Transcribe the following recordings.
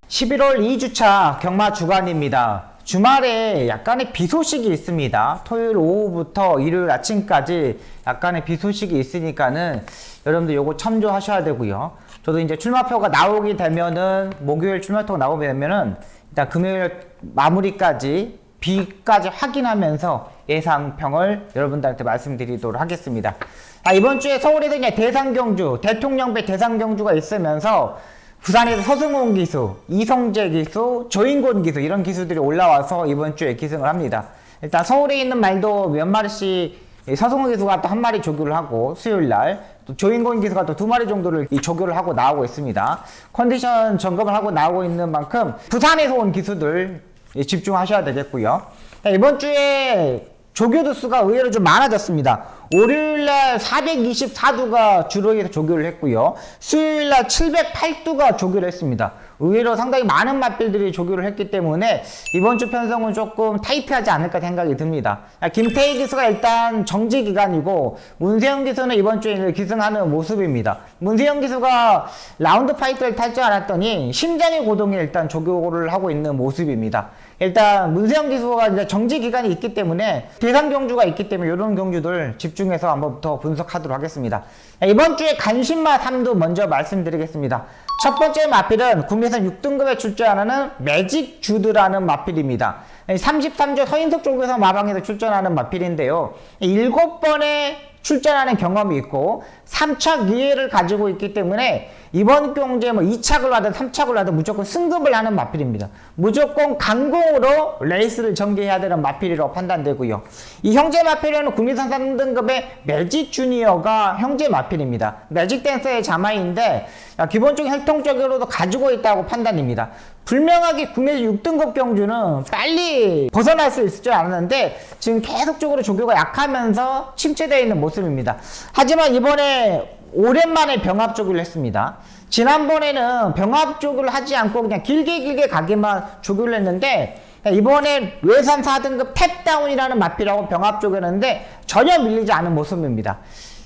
11월 2주차 경마 주간입니다. 주말에 약간의 비 소식이 있습니다. 토요일 오후부터 일요일 아침까지 약간의 비 소식이 있으니까는 여러분들 요거 참조하셔야 되고요. 저도 이제 출마표가 나오게 되면은 목요일 출마표가 나오게 되면은 일단 금요일 마무리까지 비까지 확인하면서 예상평을 여러분들한테 말씀드리도록 하겠습니다. 이번 주에 서울에도 이제 대상경주, 대통령배 대상경주가 있으면서 부산에서 서승훈 기수, 이성재 기수, 조인곤 기수 이런 기수들이 올라와서 이번 주에 기승을 합니다. 일단 서울에 있는 말도 몇 마리씩 서승훈 기수가 또 한 마리 조교를 하고 수요일날 또 조인곤 기수가 또 두 마리 정도를 조교를 하고 나오고 있습니다. 컨디션 점검을 하고 나오고 있는 만큼 부산에서 온 기수들 집중하셔야 되겠고요. 이번 주에 조교도 수가 의외로 좀 많아졌습니다. 월요일날 424두가 주로에서 조교를 했고요. 수요일날 708두가 조교를 했습니다. 의외로 상당히 많은 맛bil들이 조교를 했기 때문에 이번 주 편성은 조금 타이트하지 않을까 생각이 듭니다. 김태희 기수가 일단 정지 기간이고 문세영 기수는 이번 주에 기승하는 모습입니다. 문세영 기수가 라운드 파이트를 탈 줄 알았더니 심장의 고동에 일단 조교를 하고 있는 모습입니다. 일단 문세영 기수가 이제 정지 기간이 있기 때문에 대상 경주가 있기 때문에 이런 경주들 집중해서 한번 더 분석하도록 하겠습니다. 이번 주에 간신마 3두 먼저 말씀드리겠습니다. 첫 번째 마필은 국내선 6등급에 출전하는 매직 주드라는 마필입니다. 33조 서인석 쪽에서 마방에서 출전하는 마필인데요. 7번의 출전하는 경험이 있고 3착 기회를 가지고 있기 때문에 이번 경주에 뭐 2착을 하든 3착을 하든 무조건 승급을 하는 마필입니다. 무조건 강공으로 레이스를 전개해야 되는 마필이라고 판단되고요. 이 형제 마필에는 국내선 3등급의 매직 주니어가 형제 마필입니다. 매직 댄서의 자마인데 기본적인 혈통적으로도 가지고 있다고 판단입니다. 분명하게 국내에서 6등급 경주는 빨리 벗어날 수 있을 줄 알았는데 지금 계속적으로 조교가 약하면서 침체되어 있는 모습입니다. 하지만 이번에 오랜만에 병합 조교를 했습니다. 지난번에는 병합 조교를 하지 않고 그냥 길게 가게만 조교를 했는데 이번에 외산 4등급 탭다운이라는 마필하고 병합 조교를 했는데 전혀 밀리지 않은 모습입니다.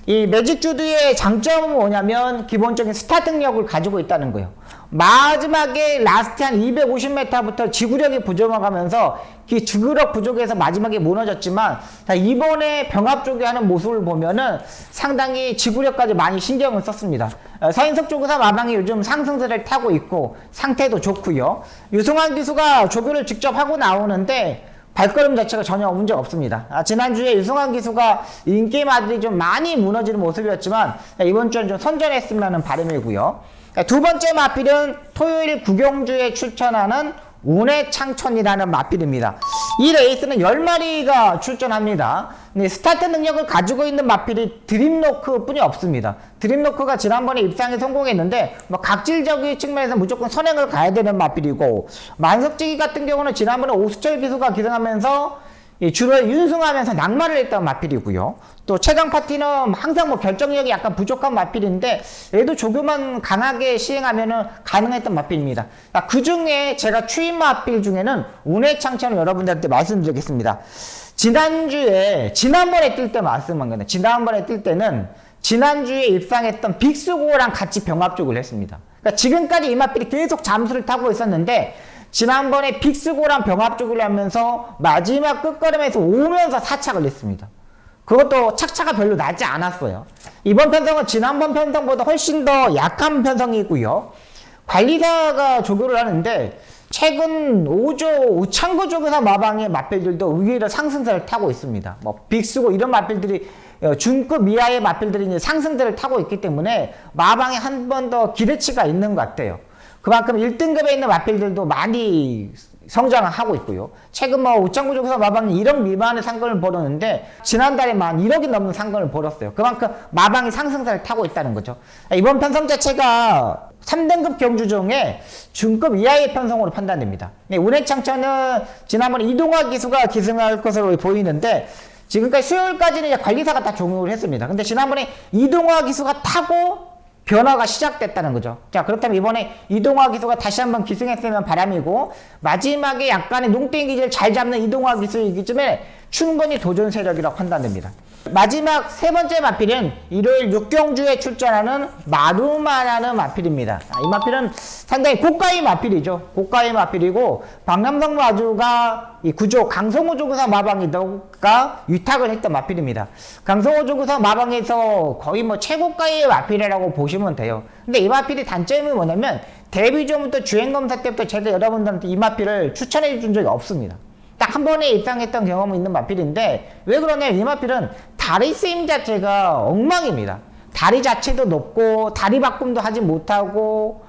이 매직주드의 장점은 뭐냐면 기본적인 스타트 능력을 가지고 있다는 거예요. 마지막에 라스트 한 250m부터 지구력이 부족하면서 그 지구력 부족해서 마지막에 무너졌지만 이번에 병합 쪽에 하는 모습을 보면은 상당히 지구력까지 많이 신경을 썼습니다. 서인석 쪽에서 마방이 요즘 상승세를 타고 있고 상태도 좋고요. 유승환 기수가 조교를 직접 하고 나오는데 발걸음 자체가 전혀 문제 없습니다. 지난주에 유승환 기수가 인기마들이 좀 많이 무너지는 모습이었지만 이번 주엔 좀 선전했으면 하는 바람이고요. 두 번째 마필은 토요일 구경주에 출전하는 운해창천이라는 마필입니다. 이 레이스는 10마리가 출전합니다. 스타트 능력을 가지고 있는 마필이 드림노크 뿐이 없습니다. 드림노크가 지난번에 입상에 성공했는데 각질적인 측면에서 무조건 선행을 가야 되는 마필이고 만석지기 같은 경우는 지난번에 오수철 기수가 기승하면서 주로 윤승하면서 낙마를 했던 마필이고요. 또 최강 파티는 항상 결정력이 약간 부족한 마필인데 얘도 조교만 강하게 시행하면은 가능했던 마필입니다. 그 중에 제가 추인 마필 중에는 운해창천을 여러분들한테 말씀드리겠습니다. 지난번에 뛸 때 말씀한 건데 지난번에 뛸 때는 지난주에 입상했던 빅스고랑 같이 병합쪽을 했습니다. 그러니까 지금까지 이 마필이 계속 잠수를 타고 있었는데 지난번에 빅스고랑 병합쪽을 하면서 마지막 끝걸음에서 오면서 4착을 했습니다. 그것도 착차가 별로 나지 않았어요. 이번 편성은 지난번 편성보다 훨씬 더 약한 편성이고요. 관리사가 조교를 하는데 최근 5조 창고 쪽에서 마방의 마필들도 의외로 상승세를 타고 있습니다. 빅스고 이런 마필들이 중급 이하의 마필들이 이제 상승세를 타고 있기 때문에 마방에 한 번 더 기대치가 있는 것 같아요. 그만큼 1등급에 있는 마필들도 많이 성장을 하고 있고요. 최근 우창구 쪽에서 마방이 1억 미만의 상금을 벌었는데 지난달에만 1억이 넘는 상금을 벌었어요. 그만큼 마방이 상승세를 타고 있다는 거죠. 이번 편성 자체가 3등급 경주 중에 중급 이하의 편성으로 판단됩니다. 운해창천은 지난번에 이동화 기수가 기승할 것으로 보이는데 지금까지 수요일까지는 이제 관리사가 다 종용을 했습니다. 근데 지난번에 이동화 기수가 타고 변화가 시작됐다는 거죠. 자, 그렇다면 이번에 이동화 기수가 다시 한번 기승했으면 바람이고 마지막에 약간의 농땡이 기질을 잘 잡는 이동화 기수이기 때문에 충분히 도전 세력이라고 판단됩니다. 마지막 세 번째 마필은 일요일 6경주에 출전하는 마루마라는 마필입니다. 이 마필은 상당히 고가의 마필이죠. 고가의 마필이고 박남성 마주가 이 구조 강성호 조구사 마방에다가 위탁을 했던 마필입니다. 강성호 조구사 마방에서 거의 뭐 최고가의 마필이라고 보시면 돼요. 근데 이 마필의 단점이 뭐냐면 데뷔 전부터 주행검사 때부터 제가 여러분들한테 이 마필을 추천해 준 적이 없습니다. 딱 한 번에 입상했던 경험이 있는 마필인데 왜 그러냐면 이 마필은 다리 쓰임 자체가 엉망입니다. 다리 자체도 높고 다리 바꿈도 하지 못하고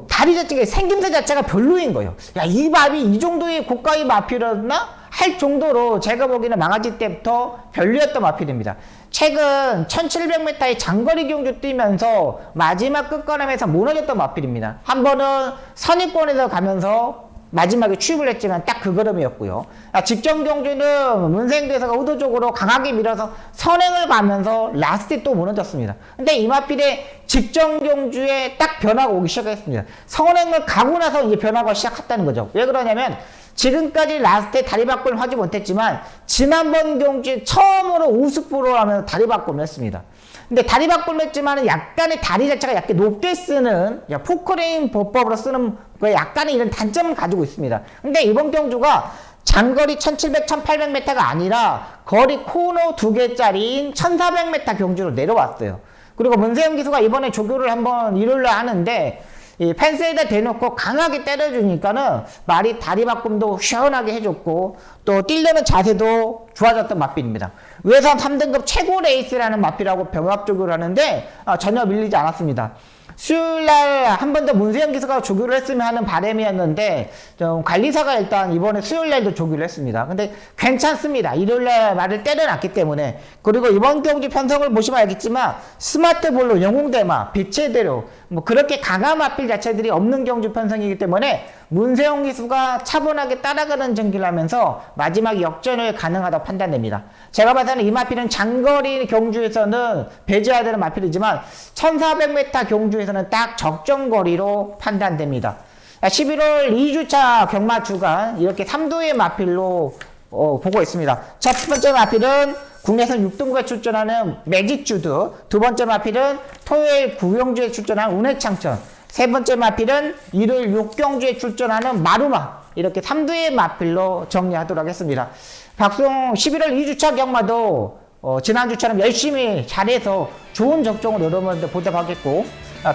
다리 자체가 생김새 자체가 별로인 거예요. 야, 이 마필이 이 정도의 고가의 마필이었나? 할 정도로 제가 보기에는 망아지 때부터 별로였던 마필입니다. 최근 1700m의 장거리 경주 뛰면서 마지막 끝걸음에서 무너졌던 마필입니다. 한 번은 선입권에서 가면서 마지막에 취입을 했지만 딱 그 걸음이었고요. 직전 경주는 문생대사가 의도적으로 강하게 밀어서 선행을 가면서 라스트에 또 무너졌습니다. 근데 이 마필의 직전 경주에 딱 변화가 오기 시작했습니다. 선행을 가고 나서 이제 변화가 시작했다는 거죠. 왜 그러냐면 지금까지 라스트에 다리 바꿈을 하지 못했지만 지난번 경주에 처음으로 우스프로 하면서 다리 바꿈을 했습니다. 근데 다리 바꿈을 했지만 약간의 다리 자체가 약간 높게 쓰는 포크레인 보법으로 쓰는 약간의 이런 단점을 가지고 있습니다. 근데 이번 경주가 장거리 1700, 1800m가 아니라 거리 코너 2개짜리인 1400m 경주로 내려왔어요. 그리고 문세영 기수가 이번에 조교를 한번 일요일에 하는데 이 펜스에다 대놓고 강하게 때려주니까는 말이 다리 바꿈도 시원하게 해줬고 또 뛰려는 자세도 좋아졌던 마필입니다. 외선 3등급 최고 레이스라는 마필하고 병합 조교를 하는데 전혀 밀리지 않았습니다. 수요일날 한 번 더 문세영 기수가 조교를 했으면 하는 바람이었는데 좀 관리사가 일단 이번에 수요일날도 조교를 했습니다. 근데 괜찮습니다. 일요일날 말을 때려놨기 때문에. 그리고 이번 경기 편성을 보시면 알겠지만 스마트볼로 영웅대마, 빛의 대로 뭐 그렇게 강한 마필 자체들이 없는 경주 편성이기 때문에 문세영 기수가 차분하게 따라가는 전기를 하면서 마지막 역전을 가능하다고 판단됩니다. 제가 봐서는 이 마필은 장거리 경주에서는 배제해야 되는 마필이지만 1400m 경주에서는 딱 적정거리로 판단됩니다. 11월 2주차 경마 주간 이렇게 3두의 마필로 보고 있습니다. 첫 번째 마필은 국내선 6등급에 출전하는 매직주드, 두 번째 마필은 토요일 9경주에 출전하는 운해창천, 세 번째 마필은 일요일 6경주에 출전하는 마루마, 이렇게 3두의 마필로 정리하도록 하겠습니다. 박송 11월 2주차 경마도 지난주처럼 열심히 잘해서 좋은 적정으로 여러분들 보도록 하겠고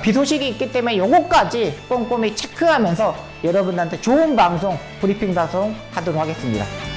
비 소식이 있기 때문에 요거까지 꼼꼼히 체크하면서 여러분들한테 좋은 방송, 브리핑 방송 하도록 하겠습니다.